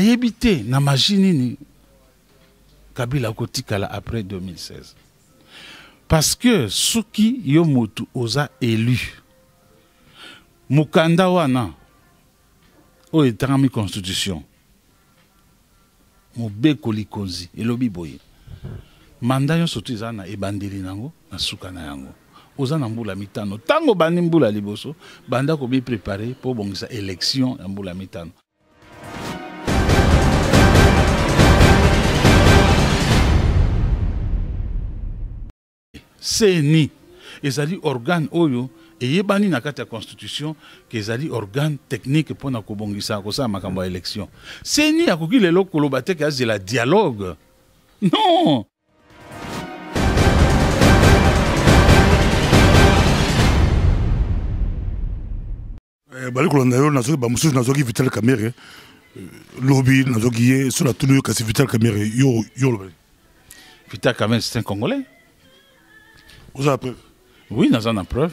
Nayebite, na majinini, Kabila kotikala après 2016. Parce que Suki Yomotu osa élu. Mukanda wana, o etangami constitution. Mobe kolikozi, elobi boye. Manda yon sotu izana ebandeli nango, na suka na yango. Oza na mbula mitano. Tango bandi mbula liboso, banda ko bi préparé pour bongisa élection na mbula mitano. CENI, ezali organe oyo, et yebani na kati ya constitution, que ezali organe technique pour na kobongisa kosa makambo ya élection. CENI akoki lelo koloba te ke azela dialogue. Non! Bali kolanda yo nazoki ba mususu nazoki Vital Kamerhe lobby nazoki ye sur la tunu kasi Vital Kamerhe yo lo. Vital Kamerhe c'est un Congolais. Vous avez la preuve? Oui, nous avons la preuve.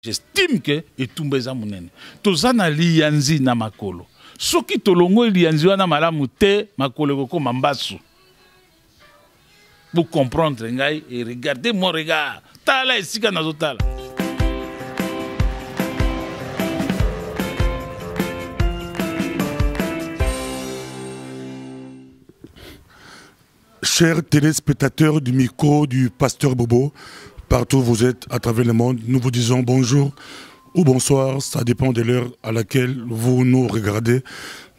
J'estime que etumbeza munene. Tozana liyanzi na makolo. Soki tolongo liyanzi wana malamu te makolo ko mambasu. Pour comprendre ngai et regardez mon regard. Tala esika nazotala. Chers téléspectateurs du micro du Pasteur Bobo, partout où vous êtes à travers le monde, nous vous disons bonjour ou bonsoir, ça dépend de l'heure à laquelle vous nous regardez.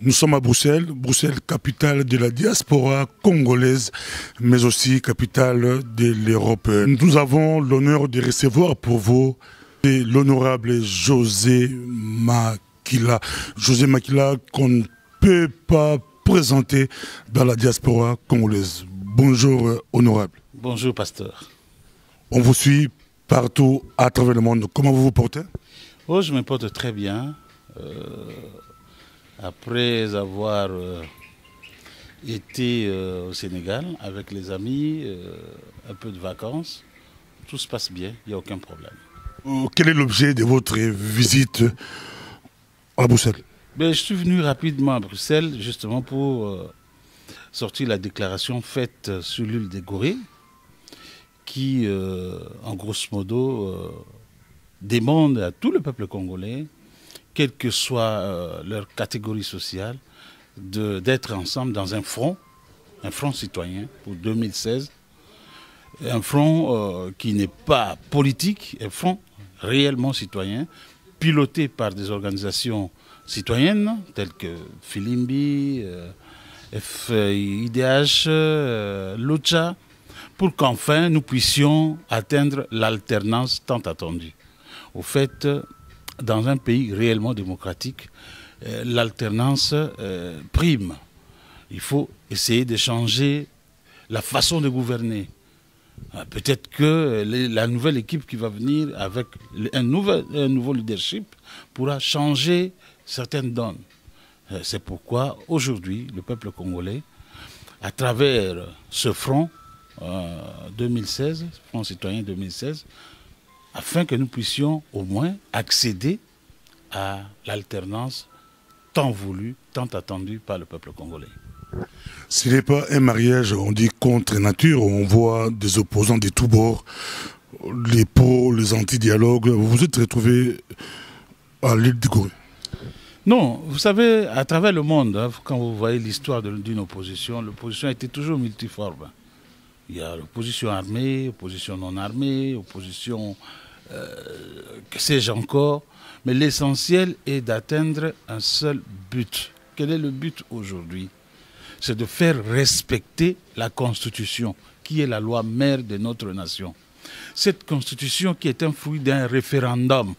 Nous sommes à Bruxelles, Bruxelles, capitale de la diaspora congolaise, mais aussi capitale de l'Europe. Nous avons l'honneur de recevoir pour vous l'honorable José Makila. José Makila qu'on ne peut pas présenter dans la diaspora congolaise. Bonjour, honorable. Bonjour, pasteur. On vous suit partout à travers le monde. Comment vous vous portez? Oh, je me porte très bien. Après avoir été au Sénégal avec les amis, un peu de vacances, tout se passe bien, il n'y a aucun problème. Quel est l'objet de votre visite à Bruxelles? Ben, je suis venu rapidement à Bruxelles justement pour sortir la déclaration faite sur l'île des Gorées qui, en grosso modo, demande à tout le peuple congolais, quelle que soit leur catégorie sociale, d'être ensemble dans un front citoyen pour 2016, un front qui n'est pas politique, un front réellement citoyen, piloté par des organisations citoyennes telles que Filimbi, FIDH, Lucha, pour qu'enfin nous puissions atteindre l'alternance tant attendue. Au fait, dans un pays réellement démocratique, l'alternance prime. Il faut essayer de changer la façon de gouverner. Peut-être que la nouvelle équipe qui va venir avec un nouveau leadership pourra changer certaines donnes. C'est pourquoi aujourd'hui, le peuple congolais, à travers ce front 2016, Front citoyen 2016, afin que nous puissions au moins accéder à l'alternance tant voulue, tant attendue par le peuple congolais. Ce n'est pas un mariage, on dit contre nature, on voit des opposants de tous bords, les pros, les anti-dialogues. Vous vous êtes retrouvés à l'île de Gorée? Non, vous savez, à travers le monde, hein, quand vous voyez l'histoire d'une opposition, l'opposition a été toujours multiforme. Il y a l'opposition armée, l'opposition non armée, l'opposition, que sais-je encore. Mais l'essentiel est d'atteindre un seul but. Quel est le but aujourd'hui? C'est de faire respecter la Constitution, qui est la loi mère de notre nation. Cette Constitution qui est un fruit d'un référendum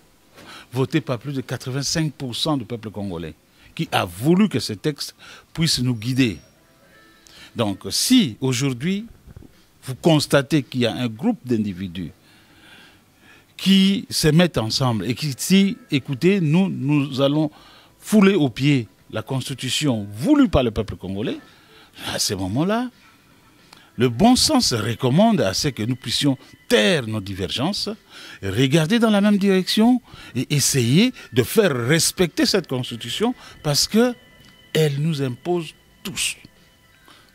voté par plus de 85% du peuple congolais, qui a voulu que ce texte puisse nous guider. Donc si aujourd'hui, vous constatez qu'il y a un groupe d'individus qui se mettent ensemble et qui disent, écoutez, nous allons fouler aux pieds la Constitution voulue par le peuple congolais, à ce moment-là, le bon sens recommande à ce que nous puissions taire nos divergences, regarder dans la même direction et essayer de faire respecter cette constitution parce qu'elle nous impose tous,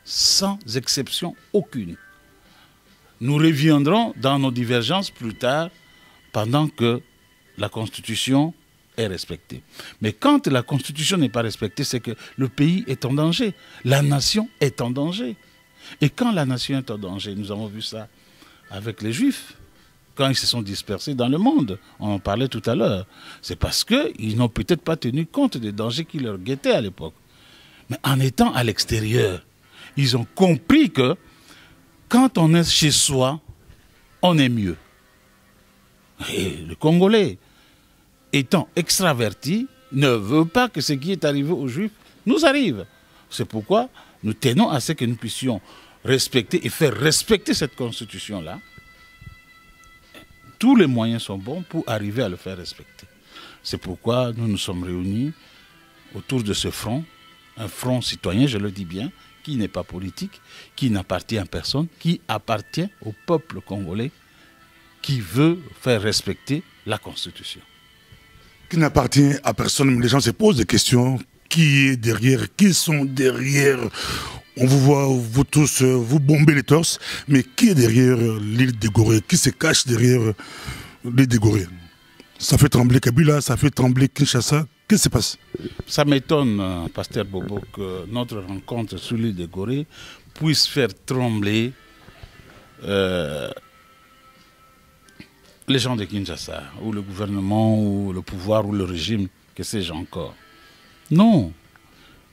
sans exception aucune. Nous reviendrons dans nos divergences plus tard pendant que la constitution est respectée. Mais quand la constitution n'est pas respectée, c'est que le pays est en danger, la nation est en danger. Et quand la nation est en danger, nous avons vu ça avec les Juifs, quand ils se sont dispersés dans le monde, on en parlait tout à l'heure, c'est parce qu'ils n'ont peut-être pas tenu compte des dangers qui leur guettaient à l'époque. Mais en étant à l'extérieur, ils ont compris que quand on est chez soi, on est mieux. Et le Congolais, étant extraverti, ne veut pas que ce qui est arrivé aux Juifs nous arrive. C'est pourquoi nous tenons à ce que nous puissions respecter et faire respecter cette constitution-là. Tous les moyens sont bons pour arriver à le faire respecter. C'est pourquoi nous nous sommes réunis autour de ce front, un front citoyen, je le dis bien, qui n'est pas politique, qui n'appartient à personne, qui appartient au peuple congolais, qui veut faire respecter la Constitution. Qui n'appartient à personne, mais les gens se posent des questions. Qui est derrière? Qui sont derrière? On vous voit, vous tous, vous bombez les torses, mais qui est derrière l'île de Gorée? Qui se cache derrière l'île de Gorée? Ça fait trembler Kabila, ça fait trembler Kinshasa. Qu'est-ce qui se passe? Ça m'étonne, Pasteur Bobo, que notre rencontre sur l'île de Gorée puisse faire trembler les gens de Kinshasa, ou le gouvernement, ou le pouvoir, ou le régime, que sais-je encore. Non.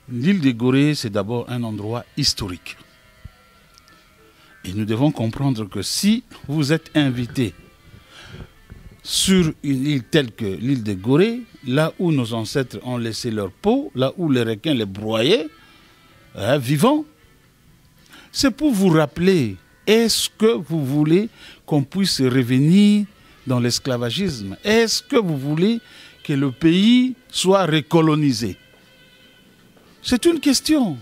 L'île de Gorée, c'est d'abord un endroit historique. Et nous devons comprendre que si vous êtes invité sur une île telle que l'île de Gorée, là où nos ancêtres ont laissé leur peau, là où les requins les broyaient, vivants, c'est pour vous rappeler, est-ce que vous voulez qu'on puisse revenir dans l'esclavagisme? Est-ce que vous voulez que le pays soit recolonisé? C'est une question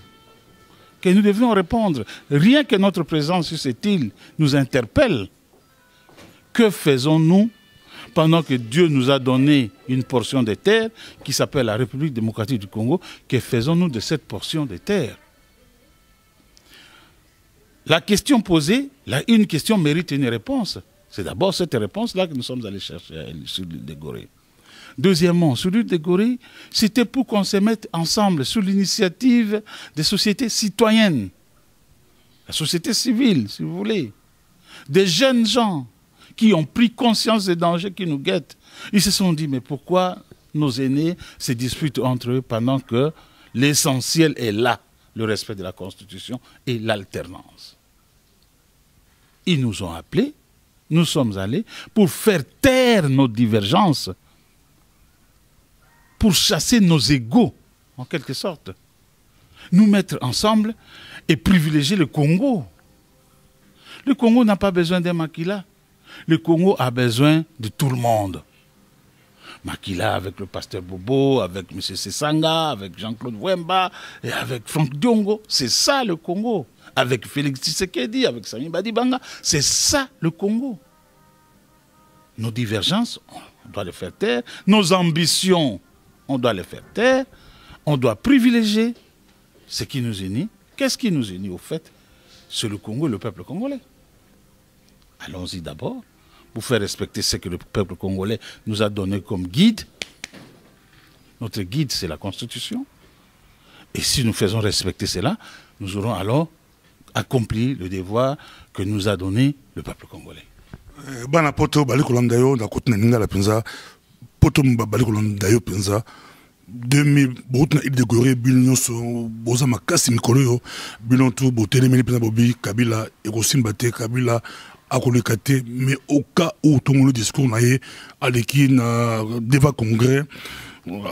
que nous devions répondre. Rien que notre présence sur cette île nous interpelle. Que faisons-nous pendant que Dieu nous a donné une portion de terre qui s'appelle la République démocratique du Congo? Que faisons-nous de cette portion de terre? La question posée, une question mérite une réponse. C'est d'abord cette réponse-là que nous sommes allés chercher sur l'île de Gorée. Deuxièmement, sur l'île de Gorée, c'était pour qu'on se mette ensemble sous l'initiative des sociétés citoyennes, la société civile, si vous voulez, des jeunes gens qui ont pris conscience des dangers qui nous guettent. Ils se sont dit, mais pourquoi nos aînés se disputent entre eux pendant que l'essentiel est là, le respect de la Constitution et l'alternance? Ils nous ont appelés, nous sommes allés pour faire taire nos divergences, pour chasser nos égaux, en quelque sorte. Nous mettre ensemble et privilégier le Congo. Le Congo n'a pas besoin d'un Makila. Le Congo a besoin de tout le monde. Makila avec le pasteur Bobo, avec M. Sessanga, avec Jean-Claude Wemba, et avec Franck Diongo. C'est ça le Congo. Avec Félix Tshisekedi, avec Sami Badibanga. C'est ça le Congo. Nos divergences, on doit les faire taire. Nos ambitions, on doit les faire taire. On doit privilégier ce qui nous unit. Qu'est-ce qui nous unit au fait? C'est le Congo et le peuple congolais. Allons-y d'abord pour faire respecter ce que le peuple congolais nous a donné comme guide. Notre guide, c'est la Constitution. Et si nous faisons respecter cela, nous aurons alors accompli le devoir que nous a donné le peuple congolais. Bana poto bali kolanda yo na kutuna ninga la penza poto bali kolanda yo penza 2000 botna île de Gorée bilon so boza makasi mikolo yo bilon tout botelé meli penza bobi Kabila et kosimba te Kabila akoleka te, mais au cas où ton le discours naie aleki na devant congrès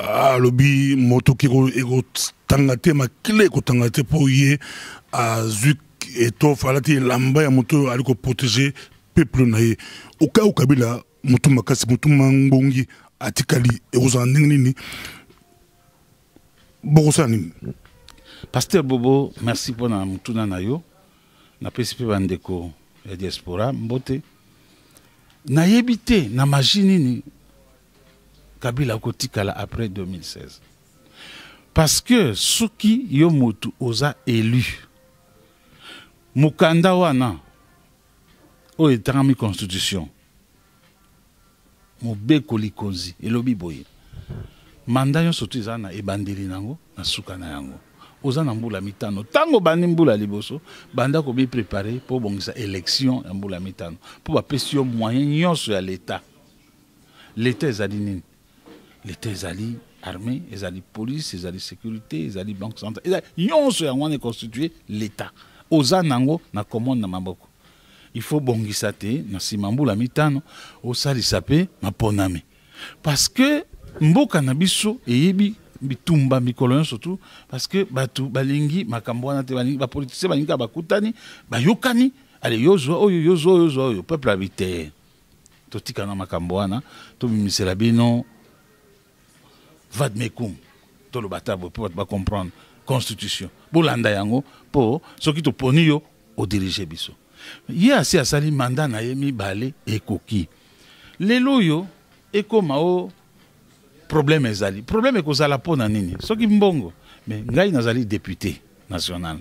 alobi moto ki ego tangate ma clé ko tangate po ye a zuk et to falati lamba ya moto aliko protéger peuple naie au cas où Kabila moto makasi moto mangongi atikali egoza nini bokosani. Pasteur Bobo, merci pour na mutuna na yo. na pesi pe bandeko ya diaspora mbote nayebi te na magie nini Kabila kotikala après 2016 parce que soki yo motu oza élu mukanda wana oyo etangami constitution mobeko likonzi elobi boye manda nyonso tu eza na ebandeli nango na suka na yango oza na mbula mitano tango bandi mbula liboso banda ko bi préparer pour bongisa élection ya mbula mitano pour bapesi yo moyen nyonso ya l'état ezali nini l'état ezali armée ezali police ezali sécurité ezali banque centrale ezali nyonso yango wana constitué l'état oza nango na commande na maboko il faut bongisa te na nsima mbula mitano osalisa pe maponami parce que mboka na biso eyebi bitumba mikolo nyonso tu parce que batu balingi makambo wana te balingi bapolitisien balingi bakutani bayokani ale yozwa oyo peuple habite totika na makambo wana tobimisela bino vadmekum toloba tabo po ba comprendre constitution bolanda yango po soki toponi yo odirige biso ye asi asali mandat na ye mibale ekoki lelo yo ekoma o problème ezali problème ekozala mpona nini soki mbongo mais ngai nazali député national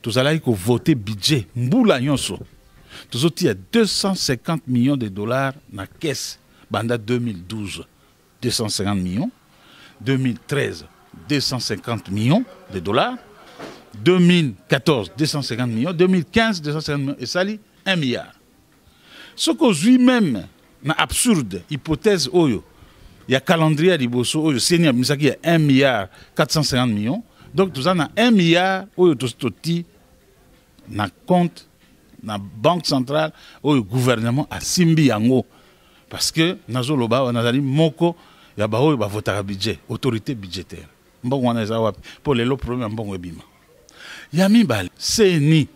tozalaki kovote budget mbula nyonso tozotia 250 millions de dollars na caisse banda 2012 250 millions 2013 250 millions de dollars 2014 250 millions 2015 250 millions et sali 1 milliard ce qu'aujourd'hui même na absurde hypothèse oyo il y a calendrier liboso oyo seni misaki ya 1 milliard 450 millions donc tout ça na 1 milliard oyo toti na compte na banque centrale oyo gouvernement asimbi yango parce que nazoloba nazali moko ya ba oyo ba votaka budget autorité budgétaire mbongo wana eza wapi pour lelo problème mbongo ebima ya mibale seni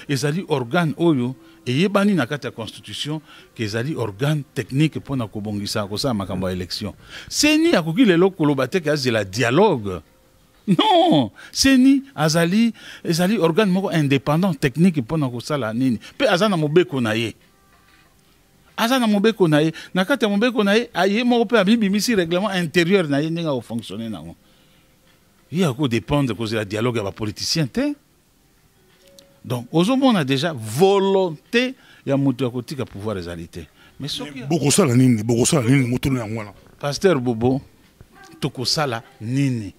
ezali organe oyo eyebani na kati ya constitution ke ezali organe technique mpona kobongisa kosala makambo ya élection seni akoki lelo koloba te ke azela dialogue non seni ezali organe moko indépendant technique mpona kosala nini mpe aza na mobeko na ye na kati ya mobeko na ye aye moko mpe abibimisi règlement intérieur na ye ndenge akofonctionne nango ye akodépendre kozela dialogue ya bapoliticien te donc ozomona déjà volonté ya moto ya kotika pouvoir ezali te mais soki bokosala nini motono yango wana pasteur Bobo tokosala nini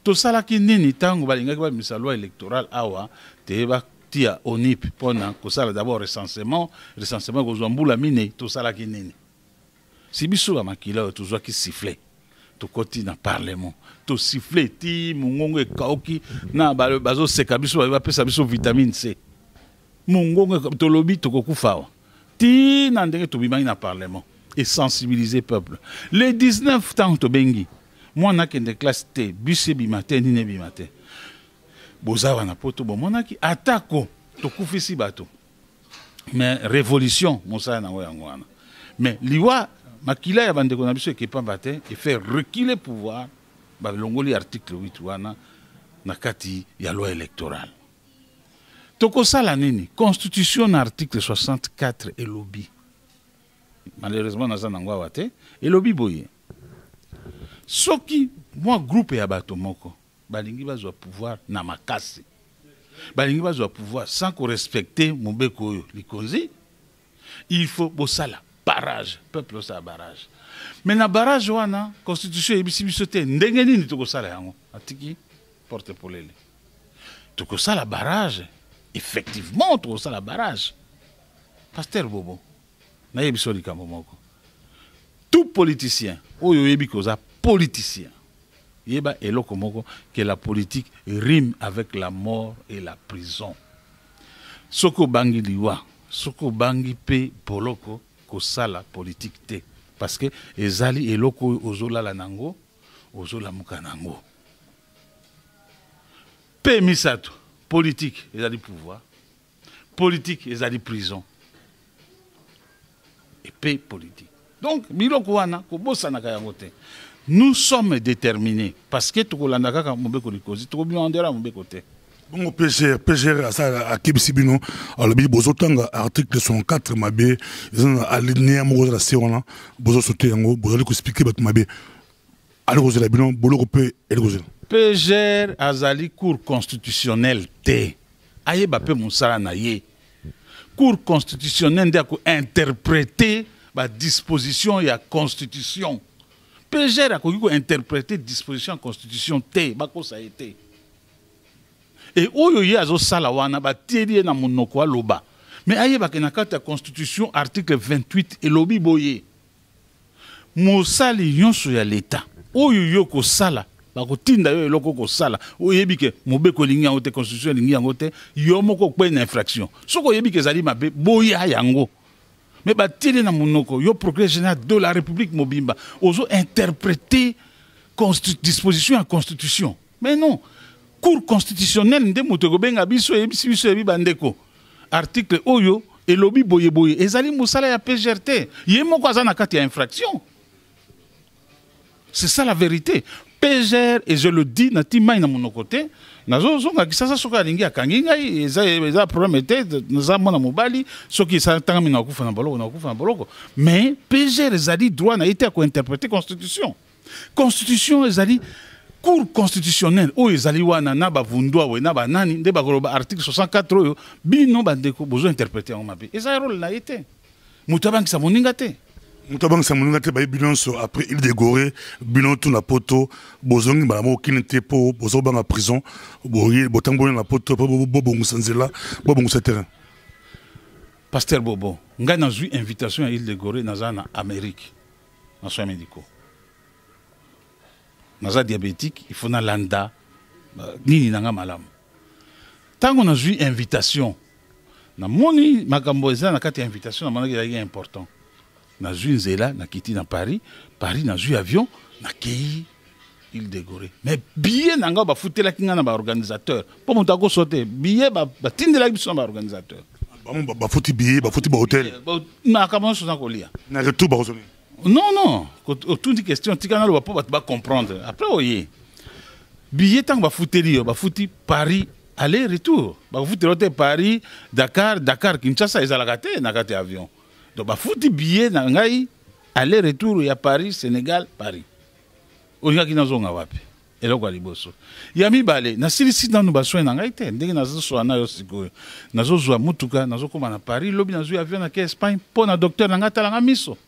tosalaki nini ntango balingaki babimisa loi électorale awa te batia ONIP mpona kosala d'abord recensement kozwa mbula minei tosalaki nini si biso bamakila oyo tozwaki sifflet tokoti na parlement to sifflet ti mongongo ekauki na bazoseka biso bapesa biso vitamine C mongongo tolobi tokokufa awa ti na ndenge tobimaki na parlement et sensibiliser peuple les 19 temps tobengi mwana akende classe te bus ebima te nini ebima te boza wana po tobomonaki atako tokufisi bato mais révolution mosala nango yango wana mais liwa makila ya bandeko na biso ekepamba te et faire reculer pouvoir balongoli article 8 wana na kati ya loi électorale tokosala nini constitution na article 64 elobi malheureusement naza nango awa te elobi boye soki mwa groupe ya bato moko balingi bazwa pouvoir na makasi balingi bazwa pouvoir sans korespecte mobeko oyo likonzi il faut bosala barrage peuple osala barrage mais na barrage wana constitution ebisi biso te ndenge nini tokosala yango atiki porte polele tokosala barrage effectivement tokosala barrage pasteur Bobo nayebi so likambo moko tout politicien oyo oyebi koza politicien yeba eloko moko que la politique rime avec la mort et la prison soko bangi liwa soko bangi pe poloko kosala politique te parce que ezali eloko ozolala nango ozolamuka nango pe misato politique ezali pouvoir politique ezali prison et pe politique donc biloko wana kobosanaka yango te nous sommes déterminés parce que tokolanda kaka mobeko likozi tokobima ndera mobeko te Bon, PGR, ça, à Kibisibino, alors, Bozotanga, article 104, Mabé, ils ont aligné à Moro de la Séona, Bozo sauté en haut, Bozo expliquer, Mabé. Alors, vous avez bien, Bolo peut et le PGR, Azali, Cour constitutionnelle, T. Aye, Bapé, Moussara, Naye. Cour constitutionnelle, interpréter la disposition et la constitution. PGR a interprété disposition constitution T, bako ça a été. Et oyo ye azo sala wana ba tieli na monoko loba. Mais aye ba kenaka ta constitution article 28 et lobi boye. Mosali nyonso ya l'état. Oyo yo ko sala bako tinda yo eloko ko sala. Oyebi ke mobeko lingi yango te constitution lingi yango te yo moko ko une infraction. Soko yebi ke zali mabe boya yango. Mais bah tirer na monoko yo procureur général de la République mobimba ozo interpréter disposition à constitution. Mais non, cour constitutionnelle nde moto benga biso e biso e bandeko. Article oyo et lobby boye boye ezali musala ya PGRT. Ye moko azana kati ya infraction. C'est ça la vérité. PGR, et je le dis, natima na mon côté, nazo zonga kisasa soka lingi akangi ngai eza problème était naza mona mobali soki sa tanga mina kufa na boloko mais PGR ezali droit na été à interpréter constitution ezali cour constitutionnelle o ezali wana na bavundwa we na banani nde bakoloba article 64 oyo bino bandeko bozo interpréter en mabe ezali rôle na été mutabangi sa moninga te. Moutabang Samouna te baye bilan après il dégoré bilan tout na poto bozongi ba mo kinete po bozoba na prison boye botambo na poto bobo musanzela bobo terrain. Pasteur Bobo nga na zui invitation à il dégoré na zana Amérique en soins médicaux. Naza diabétique il faut na landa nini nanga malamu. Tango na zui invitation na moni makambo eza na kati invitation na manaki ya important. Na zui nzela na kiti na Paris na zui avion na kei il dégoré mais billet nanga ba futela kinga na ba organisateur pour monta ko sauter billet ba tindela biso ba organisateur ba futi billet ba futi ba hôtel na comment ça ko lia na retour ba ozoni non autour de question tikana lo ba comprendre après oye billet tant ba futeli ba futi Paris aller retour ba futi l'hôtel Paris Dakar Kinshasa ezala kate na kate avion. Donc, il faut des billets dans le aller-retour, il y a Paris, Sénégal, Paris. On y a qui n'a pas wapi. Et là, il y a mis balé. Na silisi dans nos besoins dans l'Haïti. Dès que nous sommes en Haïti, nous sommes en Moutuka, nous sommes en Paris, lobby nous sommes avion en Espagne, pour un docteur dans l'Haïti, miso.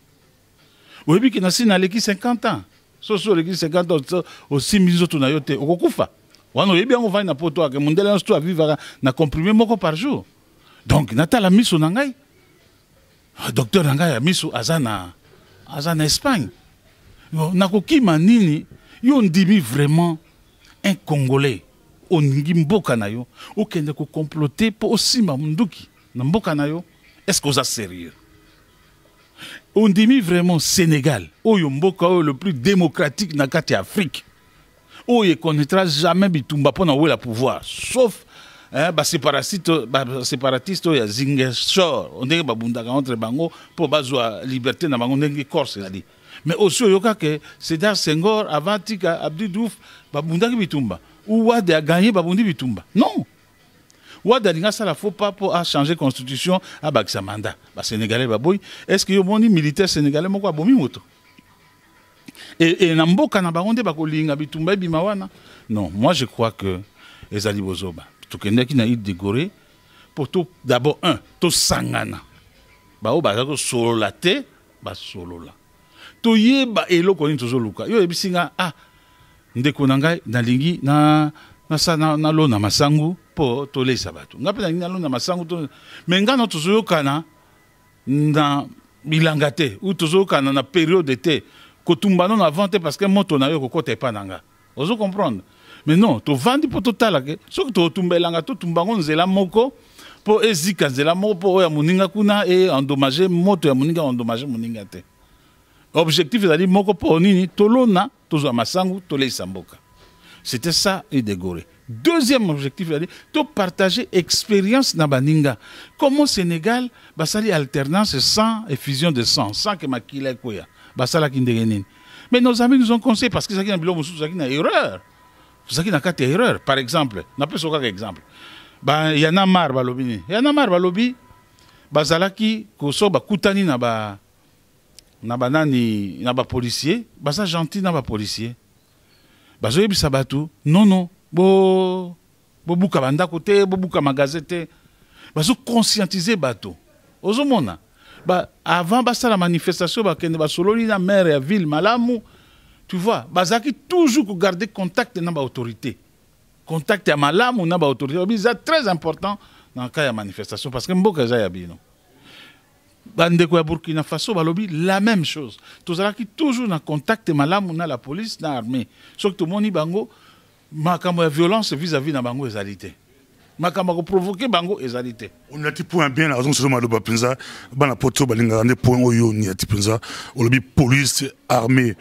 Ou bien que nous sommes en 50 ans. Soso l'église 50 ans, aussi mis au tournayote, au Kokufa. Ou bien on va na poto, que mon délai à vivre na comprimé moko par jour. Donc, Natala miso nangai. Docteur Nanga ya miso azana Espagne. Nakoki manini yo ndimi vraiment un Congolais oningi mboka na yo okende ko comploter pour osima munduki na mboka na yo est-ce que vous êtes sérieux? On ndimi vraiment Sénégal oyo mboka oyo le plus démocratique na kati ya Afrique. Oyo connaîtra jamais bitumba pona ou la pouvoir sauf séparatiste ya Ziguinchor on dit babundaka entre bango pour bazwa liberté na bango ndenge Corse ali mais aussi yoka que Sédar Senghor avant tika Abdou Diouf babundaki bitumba ou Wade a gagné babundi bitumba non Wade alinga ça la faut pas pour changer constitution à bakisa mandat ba sénégalais baboy est-ce que yo moni militaire sénégalais moko abomi moto et na mboka na bango nde bakolinga bitumba bima wana non moi je crois que ezali bozoba tout qui n'a eu dégoré pour tout d'abord tout sangana ba o ba ko solo la te ba solo la to yeba eloko ni tozo luka yo ebisinga ndeko nanga na lingi na lona masangu po to lesa bato ngape na lona masangu to menga no tozo kana na bilanga te ou tozo kana na période d'été ko tumbano na vente parce que moto na yo ko kote pa nanga ozo comprendre. Mais non, tu vends pour tout à ce que tu tumbelanga tu tumbango nzela moko pour ezika nzela moko pour ya muninga kuna et endommager moto ya muninga endommager muninga te. Objectif est d'aller moko pour nini tolona tozo masangu tole samboka. C'était ça et dégoré. Deuxième objectif est d'aller to partager expérience na baninga. Comme au Sénégal, basali alternance sang et fusion de sang, sans que makila koya. Basala kindegenin. Mais nos amis nous ont conseillé parce que ça qui na bilo musu ça qui na erreur. tozalaki na kati ya erreur. Par exemple, napesa kaka exemple, yana mar balobi nini, yana mar balobi bazalaki koso bakutani na banani na bapolisier, baza gentil na bapolisier, bazoyebisa bato non bobuka bandako te, bobuka magasin te, bazo conscientiser bato. Ozomona avant basala manifestation bakende basololi na maire ya ville malamu, tu vois, bazaki toujours garder contact na ba autorité, contact ya malamu na ba autorité, c'est très important dans le cas de manifestation parce que mboka eza ya bino. Bandeko ya Burkina Faso balobi la même chose. Tozalaki toujours na contact malamu na la police na armée. Sauf que moni bango makambo ya violence vis-à-vis na bango ezalité. Makambo ko provoquer bango ezalité. On a dit point bien la raison sur maloba penza bana poto balinga ne point oyo ni ati penza olobi police armée.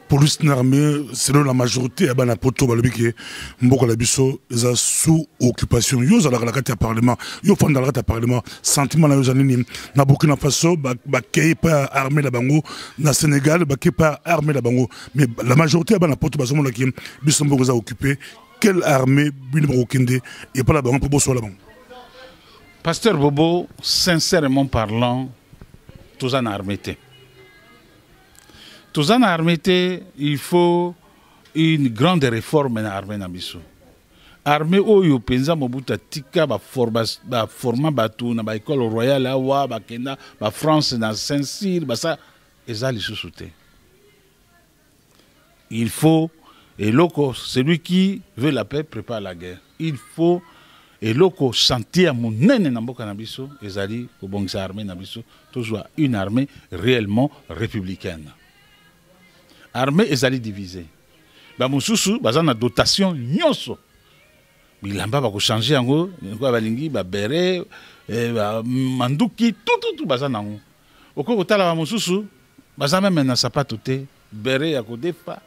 Police armée, selon la majorité, bana poto balobi ke mboka la biso eza sous occupation. Yo za la kati ya parlement, yo fanda la kati ya parlement, sentiment na yo zanini na Burkina Faso ba kei pa armée la bango, na Sénégal ba kei pa armée la bango, mais la majorité bana poto bazomo la ki biso mboka za occupé, quelle armée bino okende et pas la bango pour bosso la bango. Pasteur Bobo, sincèrement parlant, tous en armée. Tous en armée, il faut une grande réforme dans l'armée. L'armée, oyo penza mobuta tika ba forma batu na ba école royale awa ba kenda ba France na Saint-Cyr ba ça ezali sous-souté. Il faut et loko celui qui veut la paix prépare la guerre. Il faut et loko chantier monene na mboka na biso ezali ko bongisa armée na biso toujours une armée réellement républicaine. Armée ezali divisée. Ba mususu baza na dotation nyonso. Bilamba ba ko changer yango, ko balingi ba bere, ba manduki tout baza nango. Oko kotala ba mususu baza même na sapato te, bere ya ko defa,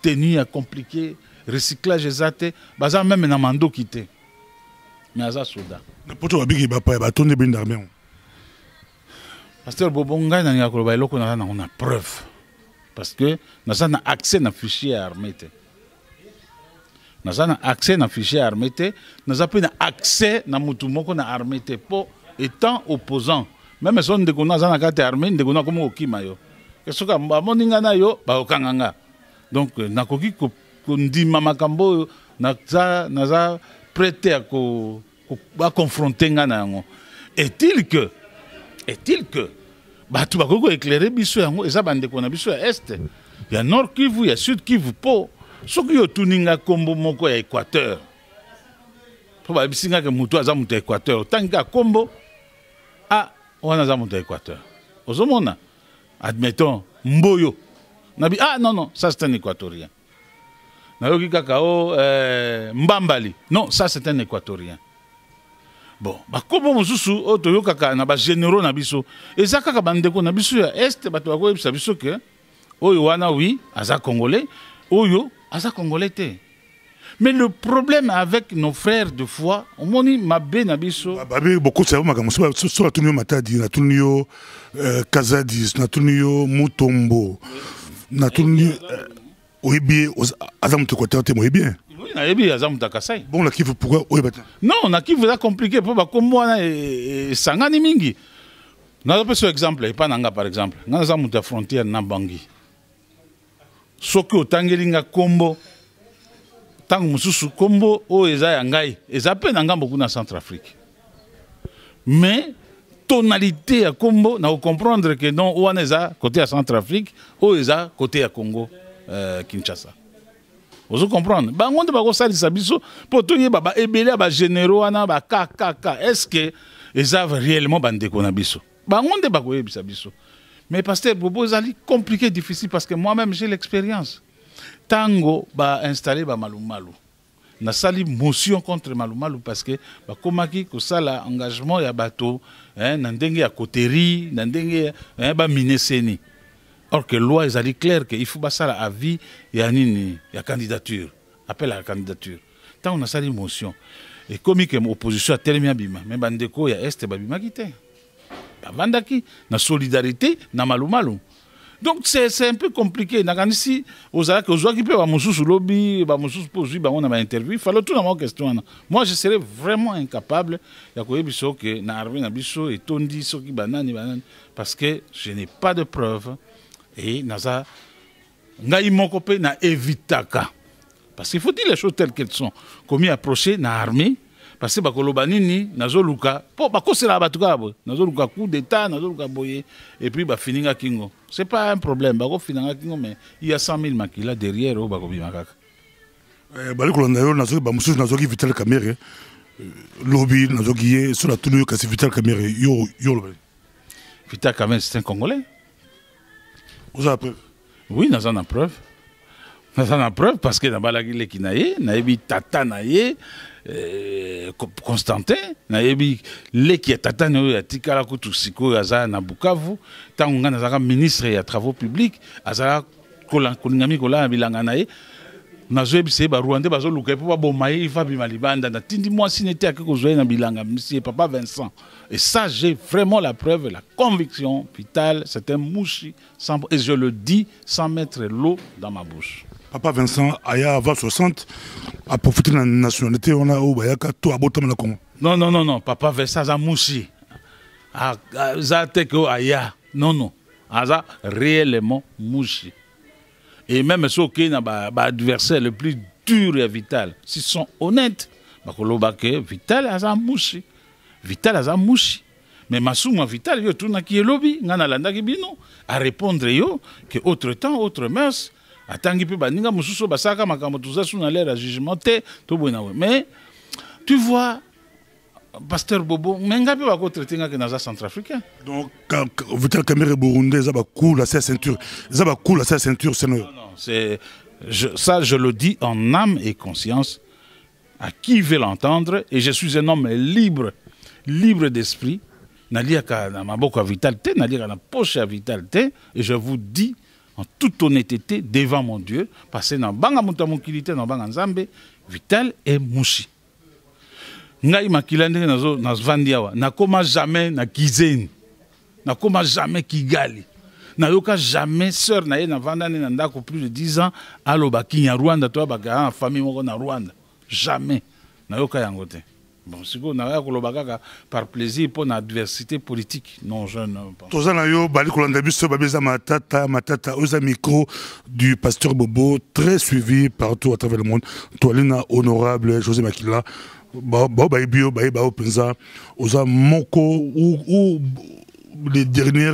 tenue ya compliqué, recyclage ezate, baza même na manduki te. Mais aza soda. Na poto ba bigi ba pa ba tonde bin d'armée. Pasteur Bobonga na ngakolo ba eloko na na preuve. Parce que nous avons accès à fichier armé. Nous avons accès à fichier armé. Nous avons accès à mutumoko na armé pour étant opposant. Même si on a une carte armée, on a comme okima yo. Qu'est-ce que moninga na yo ba okanganga. Donc nakoki ko ndi mama kambo naza prêté à confronter ngana yango. Est-il que batu bakoko éclairer biso yango eza bandeko na biso ya est ya nord Kivu ya sud Kivu po soki yo tuninga kombo moko ya Équateur po ba bisinga ke mutu aza mutu ya Équateur tanga kombo wana aza mutu ya Équateur ozomona admettons Mboyo nabi non ça c'est un Équatorien nayoki kaka Mbambali non ça c'est un Équatorien. Bon, bakobo mosusu otoyo kaka na ba généraux na biso. Eza kaka bandeko na biso ya est bato bako yebisa biso ke oyo wana oui, aza congolais, oyo aza congolais te. Mais le problème avec nos frères de foi, omoni mabe na biso. Babe beaucoup ça maka muso so tunyo matadi na tunyo Kazadis na tunyo Mutombo. Na tunyo oyebi azamu te côté mo bien. Bon, la Kivu pourquoi? Non, la Kivu est compliqué pour comme moi et sangani mingi. N'a pas ce exemple, pas nanga par exemple. N'a pas muta frontière na Bangui. Soko tangelinga kombo. Tang mususu kombo o eza yangai. Eza pe nanga beaucoup na Centrafrique. Mais tonalité à kombo na comprendre que non ou eza côté à Centrafrique, o eza côté à Congo Kinshasa. Vous comprenez? Bangonde bako salisa biso po toye baba ebele ba généraux ana ba kaka est-ce que ils avaient réellement bandeko na biso? Bangonde bako yebisa biso. Mais pasteur Bobo zali compliqué difficile parce que moi-même j'ai l'expérience. Tango ba installé ba malumalu. Na sali motion contre malumalu parce que ba komaki ko sala engagement ya bato na ndenge ya coterie, na ndenge ba mineseni. Or que la loi est claire qu'il faut passer à avis et à la candidature. Appel à la candidature. Tant on a ça l'émotion. Et comme l'opposition a tellement bima, mais bandeko ya est babima kité. Bandaki na solidarité na malumalu. Donc c'est un peu compliqué. Ici, aux gens qui peuvent faire lobby, on a interview, il fallait tout dans ma question. Moi, je serais vraiment incapable de parce que je n'ai pas de preuves et naza ngai moko pe na evitaka. Parce qu'il faut dire les choses telles qu'elles sont. Comment approcher na armée parce que bakoloba nini nazoluka po bakosela batuka bo nazoluka coup d'état nazoluka boye et puis ba fininga kingo. C'est pas un problème bako fininga kingo mais il y a 100 000 makila derrière au bako bimakaka. Balikolanda yo nazoki ba mususu nazoki Vital Kamerhe lobby nazoki sur la tulu kasi Vital Kamerhe yo Vital Kamerhe c'est un Congolais. Vous avez preuve? Oui, nous avons preuve. Nous avons preuve parce que dans Balagile qui naïe, naïbi tata naïe, Constantin, naïbi le qui est tata naïe, tikala kutu siko aza na Bukavu, tant on a nazara ministre et travaux publics, azara kolingami kola bilanga naïe. Nazoebi se ba Rwanda bazo luka po ba bomaye fa bima libanda na tindi moi si n'était que ko na bilanga monsieur papa Vincent. Et ça j'ai vraiment la preuve, la conviction Vital, c'est un mouchi et je le dis sans mettre l'eau dans ma bouche. Papa Vincent aya avant 60 a profité de la nationalité on a au bayaka to abotam na Congo. Non, papa Vincent za mouchi. Za teko aya. Non. Aza réellement mouchi. Et même ceux qui ont adversaire le plus dur et vital, s'ils sont honnêtes, Vital a mouchi. Vital a mouchi. Mais Massouma Vital, yo tourna qui est lobby, ngana landa ki bino, à répondre yo que autre temps, autre mœurs, atangi pe baninga mususo basaka makambo tuza suna l'air à jugement te to bona. Mais tu vois Pasteur Bobo, menga pe bako traiter nga ke naza centrafricain. Donc Vital Kamerhe burundais za ba cool la ceinture. Ça va cool la ceinture c'est non, c'est ça je le dis en âme et conscience à qui veut l'entendre et je suis un homme libre d'esprit. Naliaka na maboko Vital te, naliaka na poche à Vital te et je vous dis en toute honnêteté devant mon Dieu parce que na banga muta mokilité na banga Nzambe Vital est mouchi. Ngai makila ndenge nazvandi awa nakoma jamais na Kizeni nakoma jamais Kigali nayoka jamais sœur na ye na vandane na ndako plus de 10 ans aloba Kinyarwanda to baka famille moko na Rwanda jamais nayoka yango te. Bon siko na koloba kaka par plaisir pour na adversité politique non je ne pense. Tozana yo bali kolanda biso babeza matata aux micro du pasteur Bobo très suivi partout à travers le monde. Toalina honorable José Makila bio penza oza moko ou les derniers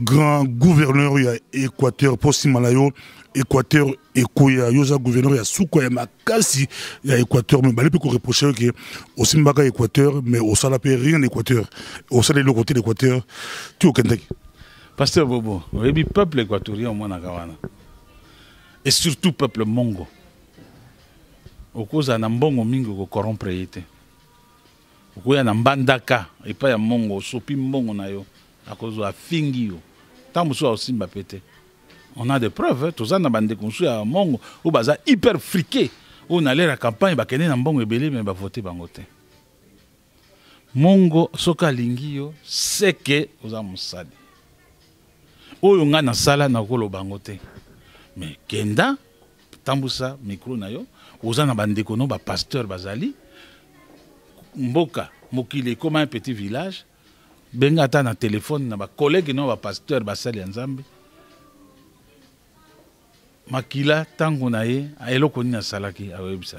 grand gouverneur ya Équateur posi malayo Équateur ekoya yoza gouverneur ya suko ya makasi ya Équateur mais bali pe ko reprocher que aussi mbaka Équateur mais au sala pe rien d'Équateur au sala le côté d'Équateur tu au Kentucky. Pasteur Bobo, le peuple équatorien au mona kawana et surtout peuple mongo okoza na mbongo mingi ko corrompre yete okoya na mbandaka epa ya mongo sopi mbongo na yo akozo afingi yo tamuso osimba pete. On a des preuves toza na bande konsu ya mongo o baza hyper friqué on allait la campagne bakene na mbongo ebele mais ba voter bango te. Mongo soka lingi yo c'est que oza musali oyo nga na sala na kolo bango te mais kenda tambusa micro na yo oza na bandeko no ba pasteur bazali mboka mokili comme un petit village benga ta na téléphone na ba collègue no ba pasteur basali ya Nzambe makila tango na ye eloko ni na salaki awebisa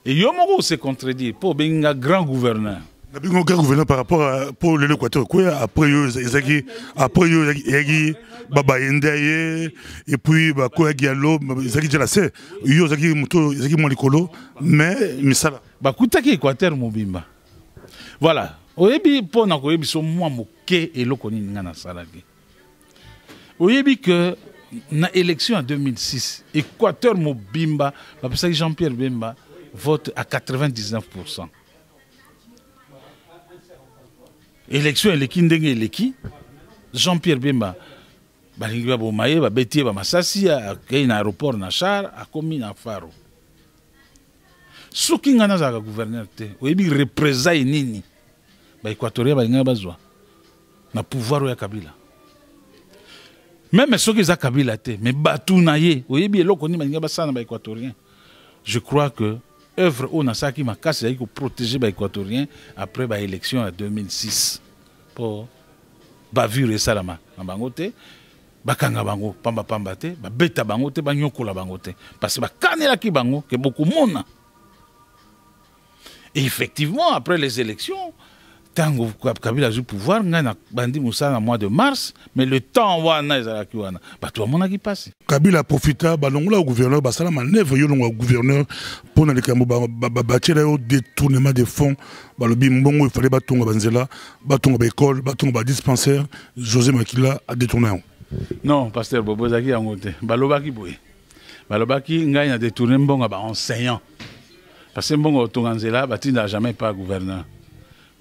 et yo moko se contredire pour benga grand gouverneur. Grand gouverneur par rapport à pour l'Équateur quoi après yo baba yendaye et puis ba ko yalo ezaki déjà c'est yo ezaki moto ezaki mo likolo mais misala bakutaki Équateur mobimba voilà oyebi pona ko yebi so mwa moke eloko nini nga na salaki oyebi que na élection en 2006 Équateur mobimba bapesaki Jean-Pierre Bemba vote à 99%. Élection eleki ndenge eleki Jean-Pierre Bemba balingi ba bomaye ba betie ba masasi akei na aéroport na char akomi na faro soki ngana za gouverneur te oyebi représailles nini ba équatorien balinga bazwa na pouvoir ya Kabila Même ceux qui ont Kabila, mais Batounaye, équatorien. Je crois que l'œuvre où Nasaki Makas a protéger les Équatoriens après l'élection en 2006 pour bavure salama. Bangote, bakanga bango, pamba pamba te, beta bangote, banyokola bangote. Parce que kanela ki bango, que beaucoup mona. Et effectivement, après les élections, Tango Kabila a eu le pouvoir, on a bandi Moussa en mois de mars, mais le temps wana ezalaki wana, tout le monde qui passe. Kabila a profité, balongola au gouverneur, basala manœuvre yolongo au gouverneur pour na lekambo bâtir au détournement des fonds, balobi mbongo il fallait batonga banzela, batonga ba école, batonga ba dispensaire, José Makila a détourné. Non, pasteur Bobo zaki yangote, balobaki boye. Balobaki ngai na détourné mbongo ba enseignant. Parce que mbongo tonganzela batinda jamais pas gouverneur.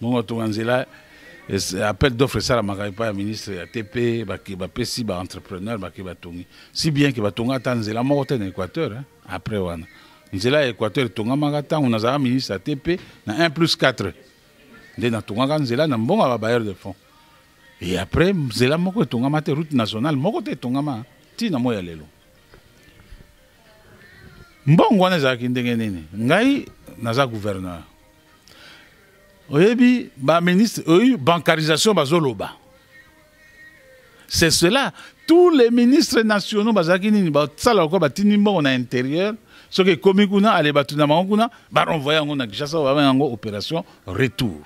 Bon, Touanzela, appel d'offres, ça, la pas ministre ATP, si entrepreneur, si bien que Batonga Tanzela, moi, en Équateur, après, on a Équateur, Tonga Magata, on a un ministre ATP, 1+4. Dès que Tonga Tanzela, on a un bon bailleur de fonds. Et après, Zela, moi, Tonga Mate, route nationale, moi, Tonga Ma, Tina Moya Lelo. Bon, on a un Kindengenene, Ngai, Naza gouverneur. Oyebi, ba ministre, bancarisation bazoloba. C'est cela. Tous les ministres nationaux, bazakini, batsala ko batini mbongo na intérieur, ce que komikuna ale batuna manguna, ba renvoyer ngona Kinshasa ba ngo opération retour.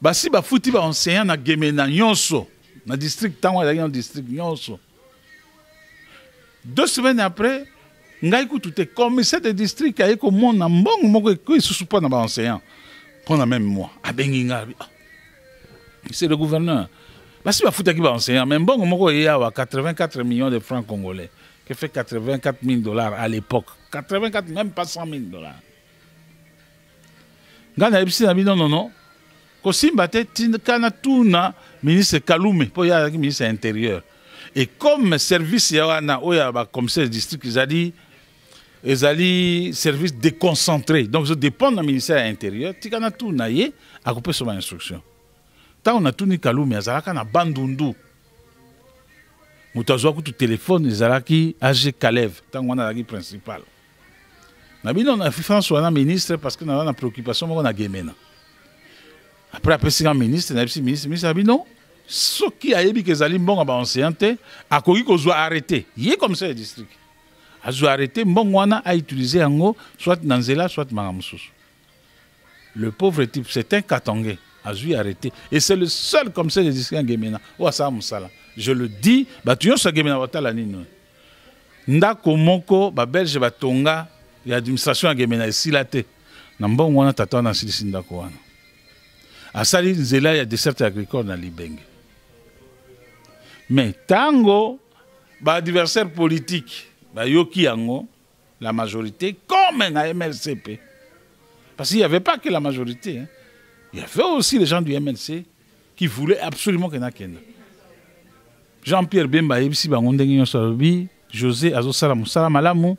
Basi ba futi ba enseignant na Gemena nyonso, na district tango na district nyonso. 2 semaines après, ngai ku tout est commissaire de district a ko mona mbongo moko ko susu pa na ba enseignant. Pendant même moi, à Benginga, c'est le gouverneur. Parce que il va enseigner, mais bon, il y a 84 millions de francs congolais, qui fait 84 000 $ à l'époque. 84, même pas 100 000 $. Gana Epsi n'a dit non, non, non. Kosimbate, Tinkana Tuna, ministre Kaloume, pour y avoir ministre intérieur. Et comme service, il y a comme c'est le district, ils ont dit, ils ont service déconcentré. Donc, je dépends du ministère intérieur. Si on a tout naïe, à couper sur ma instruction. Tant on a tout ni Kaloumi, ils ont na bandundu. Moutazoua tout téléphone, ils ont qui AG Kalev. Tant on a la principal. On a fait François un ministre parce que nous avons une préoccupation, on a Gemena. Après, c'est un ministre, le ministre a dit non. Ce qui a dit que les alliés bon à enseignant, a couru qu'on soit arrêté. Il est comme ça le district. A arrêté, Mbongwana a utilisé en haut, soit Nanzela, soit Maramoussous. Le pauvre type, c'est un Katangé, a arrêté. Et c'est le seul comme ça, le district en Gemena. Je le dis, tu as Gemena Watala Nino. Ndako Moko, Belge Batonga, il y a l'administration en Gemena, et si la tête. Mbongwana t'attend dans Silis Ndako. À Sali Nzela, il y a des certes agricoles dans Libeng. Mais Tango, adversaire politique, Yoki Yango, la majorité, comme un MLCP. Parce qu'il n'y avait pas que la majorité. Hein. Il y avait aussi les gens du MLC qui voulaient absolument qu'il y ait Kenda. Jean-Pierre Bemba, José Azosala Moussala Malamu,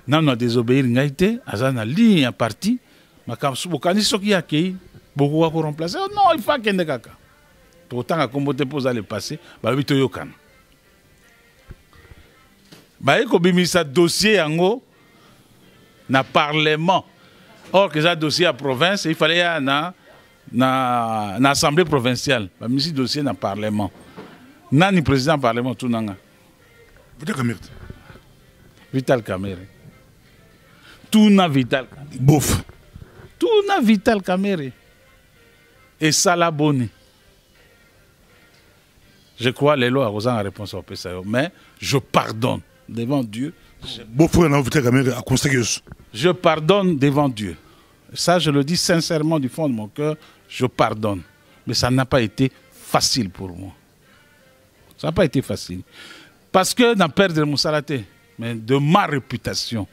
n'a désobéir Ngaïté, Azana ligne à parti, mais quand il y a beaucoup à remplacer, non, il faut qu'il y ait Kaka. Pourtant, à combattre pour aller passer, il y a Baeko bimisa dossier yango na parlement. Or que ça dossier à province, il fallait na assemblée provinciale. Bimisi dossier na parlement. Nani président parlement tout nanga. Vital Kamerhe. Tout na Vital Kamerhe. Bouf. Tout na Vital Kamerhe. Et Salaboni. Je crois les lois ont la réponse au PSAO, mais je pardonne. Devant Dieu. Je pardonne devant Dieu. Ça, je le dis sincèrement du fond de mon cœur, je pardonne. Mais ça n'a pas été facile pour moi. Ça n'a pas été facile. Parce que n'a perdre mon salaté, mais de ma réputation,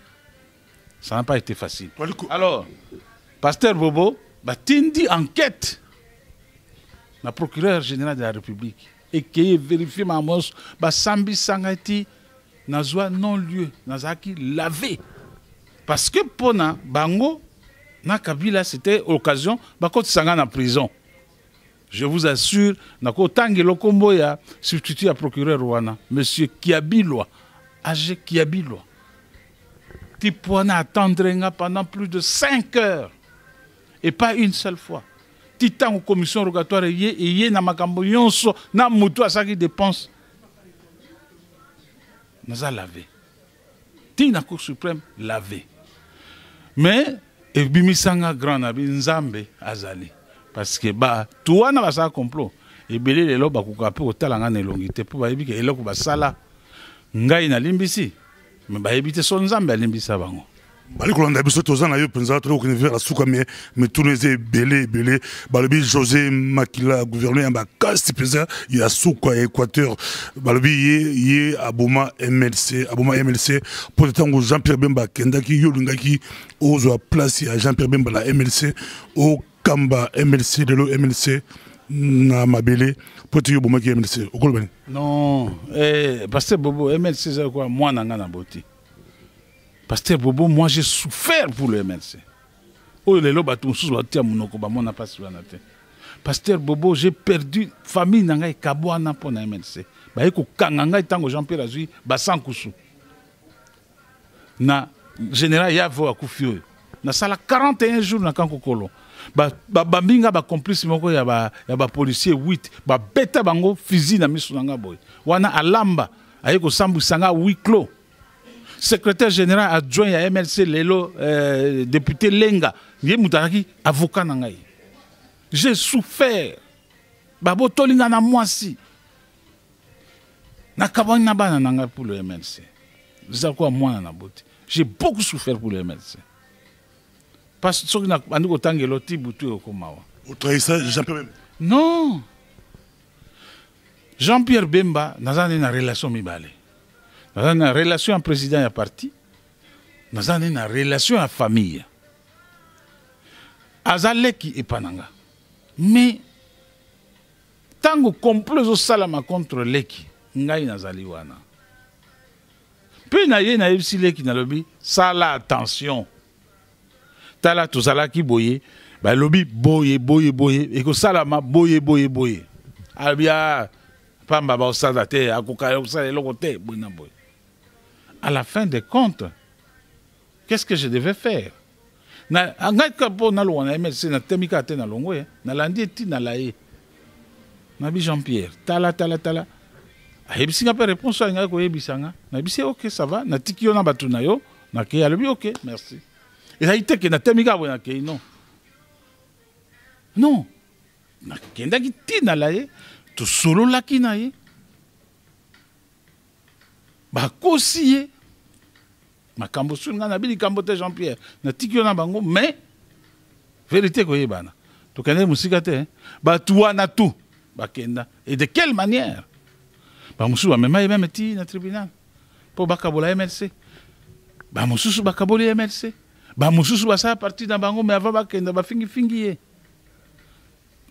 ça n'a pas été facile. Alors, pasteur Bobo, Tindi enquête, le procureur général de la République, et qui vérifie ma mos, Sambi Sangati, Nazwa non-lieu, Nazaki lavé. Parce que pour Bango, na Kabila, c'était l'occasion, quand tu en prison. Je vous assure, nako tangelo kombo ya substitut à procureur Rwanda, monsieur Kiabilwa, âgé Kiabilwa. Tipouana attendre pendant plus de 5 heures. Et pas une seule fois. Titan aux commissions rogatoires et na makambo yonso na mutu asaki dépense. Nous a lavé. Tina Cour suprême lavé. Mais et bimisanga grand nabi nzambe azali parce que ba tuana ba sa complot et belé lelo ba kukape otalanga na elongité pour ba yebike eloko ba sala ngai na limbisi mais ba yebite son nzambe alimbisa bango bali kolanda biso tozana yo penza tro ko vers suka mais tourner belé balobi José Makila gouverneur ba kasi penza ya suka Équateur balobi ye aboma MLC pour tango Jean-Pierre Bemba kendaki yo lingaki ozo place ya Jean-Pierre Bemba la MLC au Kamba MLC de lo MLC na mabele pour te yo boma ki MLC okolbani non parce que Bobo MLC c'est quoi moi nanga na boti. Pasteur Bobo, moi j'ai souffert pour le MLC. Oh, les lobes, Pasteur Bobo, j'ai perdu famille nanga et kabouana pour le MLC. Bah, écoute, kanganga et tango Jean-Pierre Azui, bah, sans kousou. Na général Yavo à Koufio. Na sala 41 jours na kankokolo. Bah, bambinga, bah, complice, moko, ya ba policier 8. Bah, beta bango, fusil na misu nanga boy. Wana alamba, ayeko sambu sanga 8 clos. Secrétaire général adjoint à MLC Lelo, député Lenga, avocat nangai. J'ai souffert. Babo tolinga na mwasi. Na kabani na bana nanga pour le MLC. C'est quoi moi na bote. J'ai beaucoup souffert pour le MLC. Parce que soki na andiko tangelo tibutu okomawa. Au trahissage Jean-Pierre Bemba. Non. Jean-Pierre Bemba n'a une relation mibale. Nous avons une relation à président et à parti. Nous avons une relation à famille. Azaleki et Pananga. Mais, tant que complot au salama contre Leki, ngai nazali wana. Puis na ye na yebisi Leki na lobi, sala attention. Tala to zalaki boye, ba lobi boye, et que salama boye. Albia, pamba ba osada te, akoka osada lokote, boina boye. À la fin des comptes, qu'est-ce que je devais faire? Na kapo na lo na MLC na temika te na longwe na landi ti na laé. Na bi Jean-Pierre, tala. A yebisi nga pe réponse nga ko yebisanga. Na bisi OK, ça va, na tiki yo na batu na yo, na ke alobi OK, merci. Et ça ite ke na temika bo na ke non. Non. Na kenda ki ti na laé, to solo laki na ye. Ba kosiye makambo sur nga na bili kambote Jean-Pierre na tiki na bango mais vérité ko yebana to kende musika te ba tuwa na tout ba kenda et de quelle manière ba musu ba même ti na tribunal pour bakabola MLC ba musu ba kaboli MLC ba musu ba sa partie na bango mais avant ba kenda ba fingi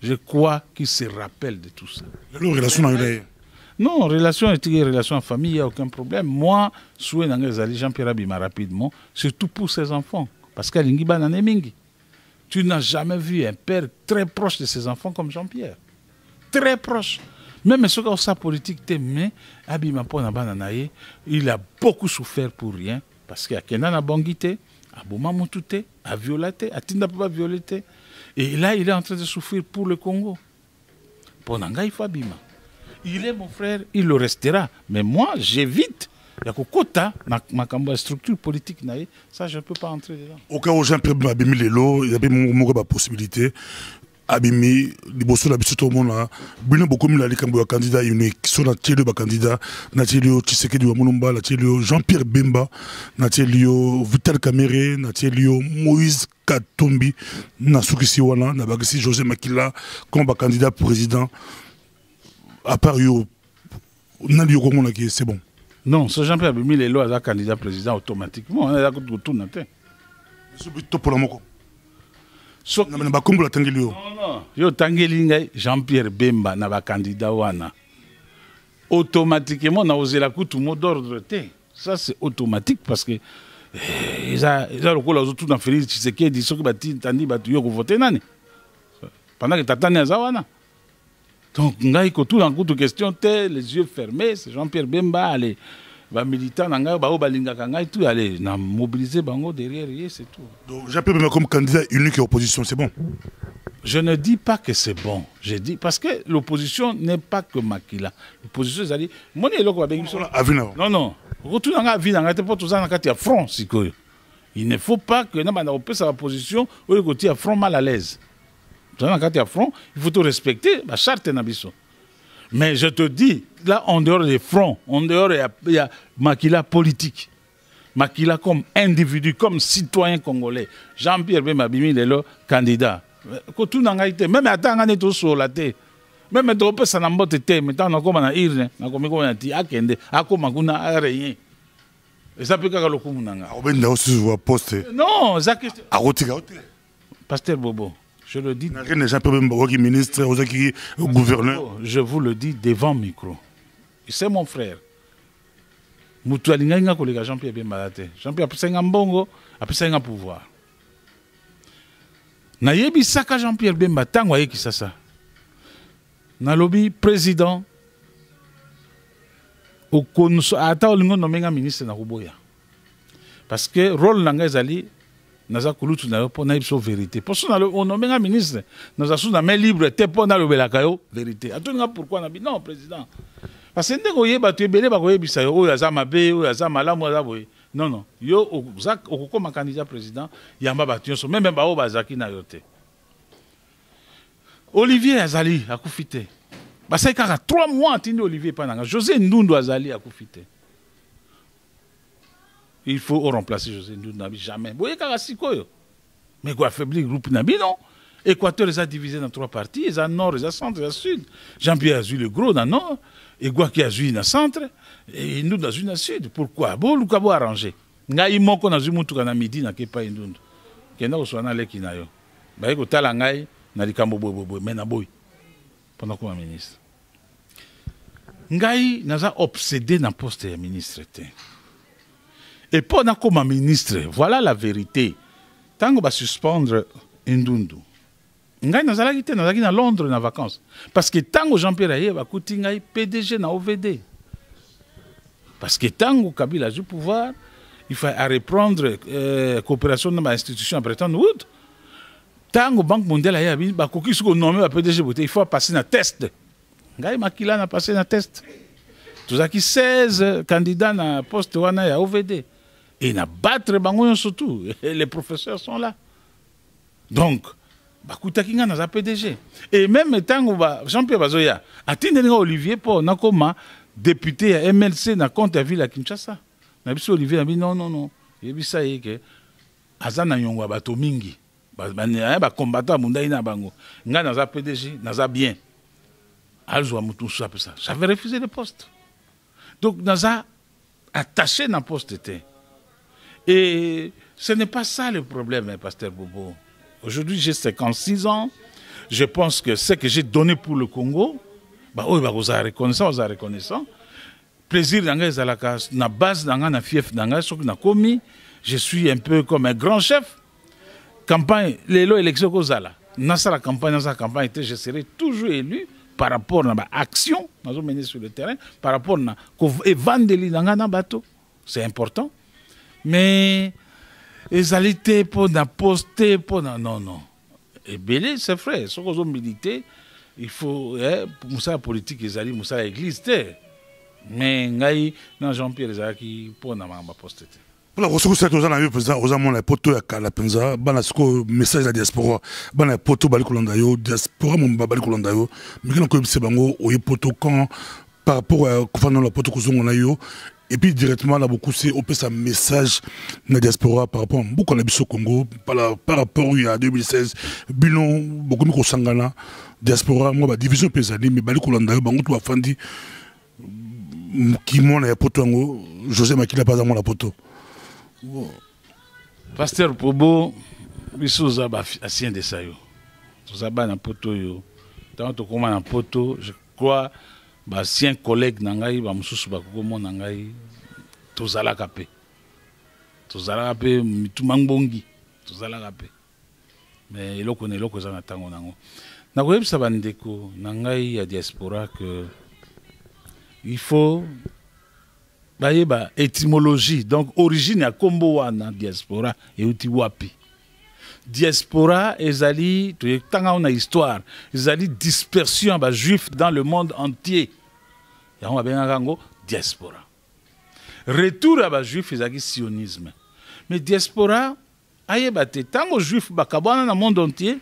je crois qu'il se rappelle de tout ça. Non, relation éthique, relation en famille, il n'y a aucun problème. Moi, je suis Jean-Pierre Abima rapidement, surtout pour ses enfants. Parce qu'à Lingiba Nanemingi, tu n'as jamais vu un père très proche de ses enfants comme Jean-Pierre. Très proche. Même ce que sa politique, mais Abima Ponabanaye, il a beaucoup souffert pour rien. Parce qu'il y a Kenan Bangité, Abouma Moutouté, a violenté, a Tindapa violenté. Et là, il est en train de souffrir pour le Congo. Ponanga, il faut Abima. Il est mon frère, il le restera. Mais moi, j'évite. Il y a quota ma structure politique. Ça, je ne peux pas entrer dedans. Au cas où Jean-Pierre Bemba a mis les lots, il y avait une possibilité. Abimi, les bossos la biso tout le monde là. Bien beaucoup de les candidats uniques. Sont la télé candidat, na télé Tshisekedi wa Mulumba, la télé Jean-Pierre Bemba, na télé Vital Kamerhe, na télé Moïse Katumbi, na Soukisi wana, na bagisi José Makila comme candidat président. À part yo, c'est bon. Non, ce Jean-Pierre Abimi, les lois, candidat président automatiquement. On est tout naté. Non. Yo tangeli Jean-Pierre Bemba na ba candidat wana. Automatiquement, on a osé la coup tout mot d'ordre. Ça, c'est automatique parce que ils ont le coup tout dans Félix Tshisekedi, ceux qui ont voté nani. Pendant que Tatane Azawana. Donc, ngai ko tout dans toute question, les yeux fermés, c'est Jean-Pierre Bemba, allez, va militant, nanga, ba balinga kanga, tout, allez, na mobiliser bango derrière, c'est tout. Donc, Jean-Pierre Bemba comme candidat unique et opposition, c'est bon? Je ne dis pas que c'est bon. Je dis parce que l'opposition n'est pas que Makila. L'opposition, c'est-à-dire, mon élo va bien. Non, non. Retour dans la vie, dans la tête, pour tout ça, dans la front, si quoi. Il ne faut pas que dans la position où il y a front mal à l'aise. Dans la front, il faut tout respecter la charte Nabiso. Mais je te dis, là, en dehors des fronts, en dehors, il y a Makila politique. Makila comme individu, comme citoyen congolais. Jean-Pierre Bemba Bimi, il est le candidat. Même à temps, on est tous sur la tête. Même à temps, ça n'a pas été. Maintenant, on a comme un irne, on a comme un tia, a comme un rien. Et ça peut être le coup. Non, ça Pasteur Bobo, je le dis. Ministre, gouverneur. Je vous le dis devant micro. C'est mon frère. Moutoualinga kolega Jean-Pierre Bemba. Jean-Pierre a pris un bongo, a pris un pouvoir. Nayebi saka Jean-Pierre Bemba tango ayeki sasa. Nalobi président okonso ata olingo nomenga ministre na kuboya. Parce que rôle nanga ezali naza kulutu na yo po na biso vérité. Pour ça on nomenga ministre naza sous na main libre te po na lobelaka yo vérité. Atunga pourquoi na bi non président. Parce que ndeko yeba to ebele ba koyebisa yo oyo aza mabe oyo aza malamu aza boye. Non, non. Yo, comme candidat président, yamba bationso, même bao bazaki na yote. Olivier Azali a koufité. C'est car 3 mois atteint Olivier Pananga. José Ndundu Azali a koufité. Il faut remplacer José Ndundu Nabi jamais. Vous voyez car si quoi? Mais quoi affaiblir le groupe Nabi non? Équateur les a divisés dans 3 parties, les a nord, les a centre, les a sud. Jean-Pierre a vu le gros dans le nord, et Gouaki a vu dans le centre. Et nous dans une sud. Pourquoi? Bon, nous avons arrangé. Nous avons arrangé à midi, nous n'avons pas arrangé. Nous avons arrangé. Nous avons arrangé. Nous avons arrangé. Pendant que ministre. Nous avons obsédé dans le poste de ministre. Et pendant que ministre, voilà la vérité. Tant qu'on va suspendre Ndundu, nous avons allé à Londres en vacances. Parce que tant que Jean-Pierre Aye va coûter PDG dans OVD. Parce que tant que Kabila a du pouvoir, il faut reprendre la coopération dans l'institution à Bretton Woods. Tant que la Banque mondiale a dit il faut passer un test. Makila a passé un test. Tout ça qui 16 candidats à poste à OVD. Et il a battre surtout. Les professeurs sont là. Donc, Bakutakinga n'a pas PDG. Et même tant que Jean-Pierre Bazoya a tenu Olivier pour Nakoma. Député à MLC na compte à ville à Kinshasa. Na biso Olivier a dit non non non. Yebi ça y est que azana yongwa bato mingi. Ba combattant mundai na bango. Nga na za PDG, na za bien. Alzo mutu ça pour ça. J'avais refusé le poste. Donc na za attaché na poste était. Et ce n'est pas ça le problème, hein, pasteur Bobo. Aujourd'hui, j'ai 56 ans. Je pense que ce que j'ai donné pour le Congo, bah oui, bah vous avez reconnaissant. Plaisir dans la base dans la fief dans la commis. Je suis un peu comme un grand chef. Campagne, les élections kozala. Dans la campagne, je serai toujours élu par rapport à ma action, mené sur le terrain, par rapport à évangéliser dans la bateau. C'est important. Mais les alités pour la poster pour non non. Et belé, c'est vrai. Ce qu'on a milité. Il faut, pour ça, la politique, ils allaient, pour ça, l'église, mais dans Jean-Pierre, ils allaient pour la poste. Pour la ressource, aux amis, aux amis, la poto à la penza, banasko message de la diaspora, bana poto balikulandayo, diaspora mon balikulandayo, mais quand on bango, au poto quand par rapport à quand la poto qu'on a yo, et puis directement là beaucoup c'est au un message de la diaspora par rapport à beaucoup à au Congo, par rapport à 2016, bilan beaucoup de sangana. Diaspora, moi, la division pesani, mais Bali Kolanda, bango tout afandi, qui m'ont la poto, José Makila pas dans la poto. Pasteur Pobo, bisouza ba asien de ça yo. Tozaba na poto yo. Tant to koma na poto, je crois ba ancien collègue nangai ba mususu ba komo nangai tozala kapé. Tozala kapé mitu mangbongi, tozala kapé. Mais eloko ne eloko za na tango nango. nakoyebisa bandeko na ngai ya diaspora que il faut bayeba étymologie, donc origine ya kombo wana diaspora euti wapi. Diaspora ezali tanga na histoire, ezali dispersion ba juif dans le monde entier. Yango babengaka yango diaspora. Retour à ba juif ezali sionisme. Mais diaspora ayeba te tango juif bakabwana na monde entier.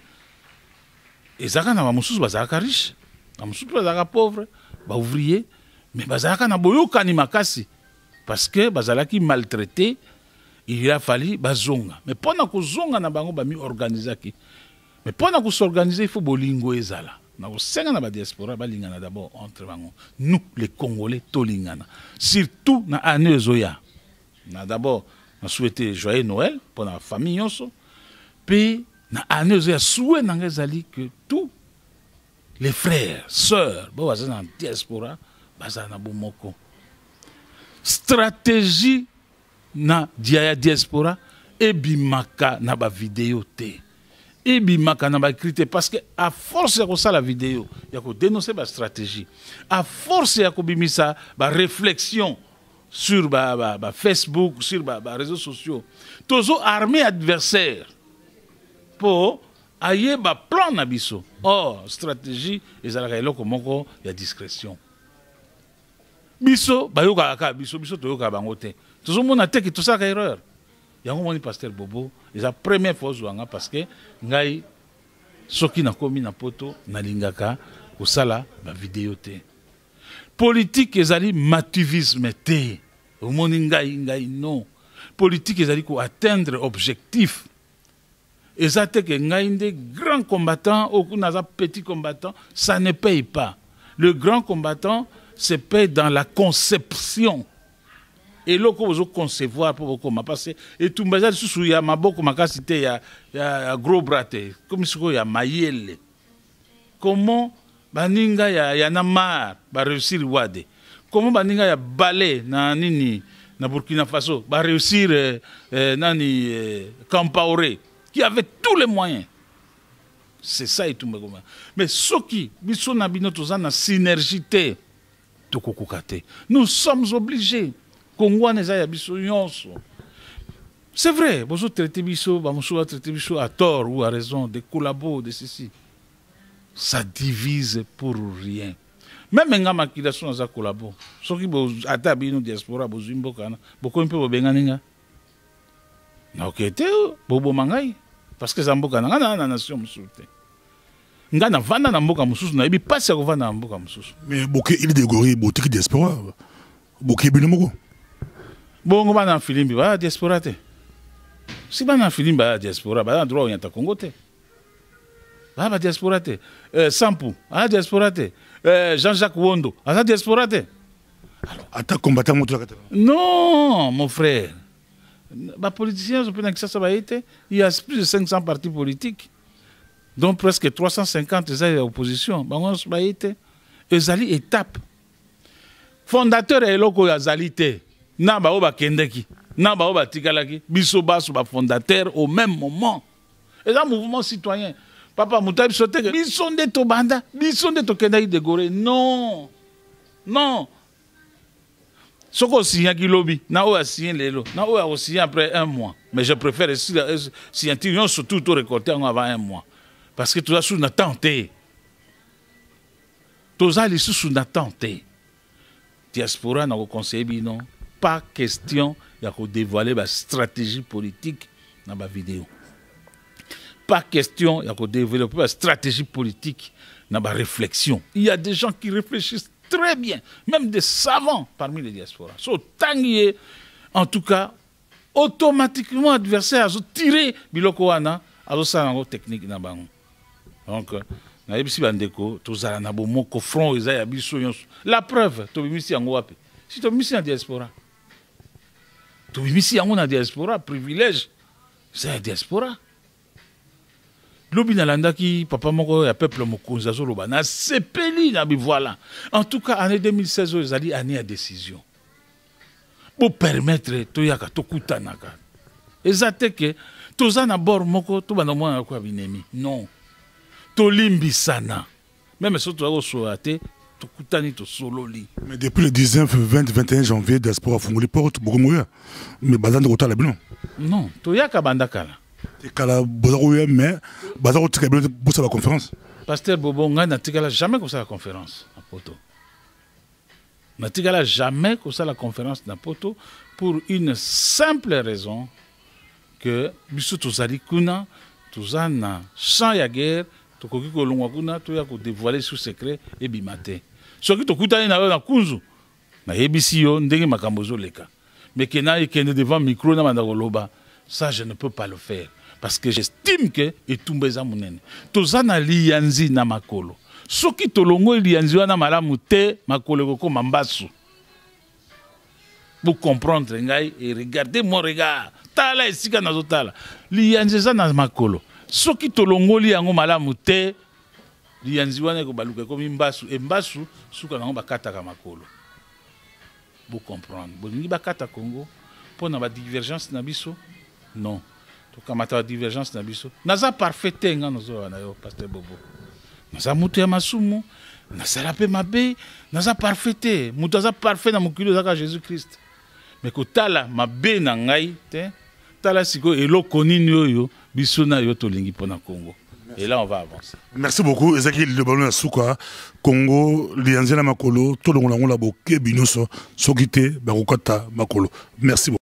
Ezaka na bamususu bazaka riche, bamususu bazaka pauvre, ba ouvrier, mais bazaka na boyokani makasi parce que bazalaki maltraité, il a fallu bazonga. Mais pendant que zonga na bango ba mi organisaki. Mais pendant que s'organiser, il faut bolingo ezala. Na ko senga na ba diaspora ba lingana d'abord entre bango. Nous les Congolais to lingana. Surtout na année zoya. Na d'abord na souhaité joyeux Noël pour la famille yonso. Puis na année zoya souhait na ngezali que tous les frères, sœurs, bo baza na diaspora, baza na bomoko. Stratégie na diaspora ebimaka na ba vidéo te. Ebimaka na ba écrit parce que à force ya ko ça la vidéo, ya ko dénoncer ba stratégie. À force ya ko bimisa ba réflexion sur ba Facebook, sur ba réseaux sociaux. Tozo armé adversaire pour aye ba plan na biso. Or stratégie ezalaka eloko moko ya discrétion. Biso bayoka ka biso toyoka bango te. Tozo mona te ki to saka erreur. Yango moni pasteur Bobo, eza première fois zouanga parce que ngai soki na komi na poto na lingaka kosala ba vidéo te. Politique ezali mativisme te. Omoni ngai non. Politique ezali ko atteindre objectif. Ezate que ngai nde grand combattant ou naza petit combattant, ça ne paye pas. Le grand combattant se paye dans la conception. Et là, vous concevoir pour vous passer. Et tout le monde, il y a maboko makasite, il y a gros braté, comme si il y a mayele. Comment baninga ya namar ba réussir wade? Comment baninga ya balé na nini na Burkina Faso ba réussir nani Kampaoré qui avait tous les moyens. C'est ça et tout le monde. Mais ce qui biso na bino tozana synergie te tokokukate. Nous sommes obligés. C'est vrai, vous traitez biso, vous traitez biso à tort ou à raison, de collabos, de ceci. Ça divise pour rien. Même en maquillation dans un collabo. Ceux qui ont attaqué nos diaspora, beaucoup de benganinga. Na okete, bobo mangai. Parce que Zamboka n'a pas nation musulmane. Ngana vanda na mboka mususu na ibi pasi ya kovanda na mboka mususu. Mais boké il dégoré botique diaspora. Boké binomoko. Bongo bana filimbi ba diaspora te. Si bana filimbi ba diaspora ba droit yanta Congo te. Ba diaspora te. Sampu, a diaspora te. Jean-Jacques Wondo, a diaspora te. Alors, atta combattant moto la. Non, mon frère. Les politiciens, il y a plus de 500 partis politiques, dont presque 350 sont l'opposition. Ils ont étape. Fondateur est là, ils Naba oba kendeki, naba oba tikalaki, biso baso ba fondateur au même moment. Et là, mouvement citoyen. Papa Moutabi sote que bison de tobanda, bison de tokendaki de gore. Non, non. Soko signé qui lobby, na o a signé lelo, na o a signé après un mois. Mais je préfère signer un surtout tout récolter avant un mois, parce que tout ça sous na tenté. Tout ça les sous na tenté. Diaspora na conseil bino. Pas question de dévoiler la stratégie politique dans ma vidéo. Pas question de développer la stratégie politique dans ma réflexion. Il y a des gens qui réfléchissent très bien, même des savants parmi les diasporas. En tout cas, automatiquement adversaire a tiré biloko wana a sa technique na bango. Donc na yebisi bandeko tozala na bomoko front eza ya biso nyonso. La preuve to bimisi yango wapi? Si to bimisi na diaspora. To bimisi yango na diaspora privilège. C'est la diaspora. Lobi na landaki papa moko ya peuple mokonzi azoloba na sepeli na bi voilà. En tout cas année 2016 ezali année à décision. Pour permettre to yaka to kutanaka. Ezate que toza na bord moko to bana mwana kwa binemi. Non. tolimbisana. Même si tu as reçu tukutani to sololi. Mais depuis le 19, 20, 21 janvier, diaspora fungoli porte beaucoup mourir. Mais bazan de rota la blanc. Non, to yaka bandakala. Kala bozarouye mais bazaro tikabelo pour la conférence. Pasteur Bobo nga natikala jamais comme ça la conférence à Poto. Natikala jamais comme ça la conférence na Poto pour une simple raison que biso tozali kuna tozana champ ya guerre tokoki kolongwa kuna toya ko dévoiler sous secret et bimate. Soki tokutani na kunzu na yebisi yo ndenge makambo zoleka. Mais kena ekende devant micro na manda koloba, ça je ne peux pas le faire parce que j'estime que etumbeza munene. Tozana liyanzi na makolo. Soki tolongo liyanzi wana malamu te makolo kokoma mbasu. Pour comprendre ngai et regardez mon regard. Tala esika nazotala. Liyanzi za na makolo. Soki tolongoli yango malamu te liyanzi wana ko baluka komi mbasu e mbasu suka nango bakata ka makolo. Vous comprendre. Bolingi bakata Congo pona ba divergence na biso? Non. To kamata divergence na biso. Naza parfait nga nozo na yo pasteur Bobo. Naza mutu ya masumu, naza pe mabe, naza parfait. Mutu aza parfait na mokili zaka Jésus Christ. Mais ko tala mabe na ngai te, tala siko eloko nini oyo biso na yo tolingi pona Congo. Et là, on va avancer. Merci beaucoup. Ezekiel de Ballon Souka, Congo, Lianzela Makolo, tout le monde a la boke, Binoso, Sokite, Barokata, Makolo. Merci beaucoup.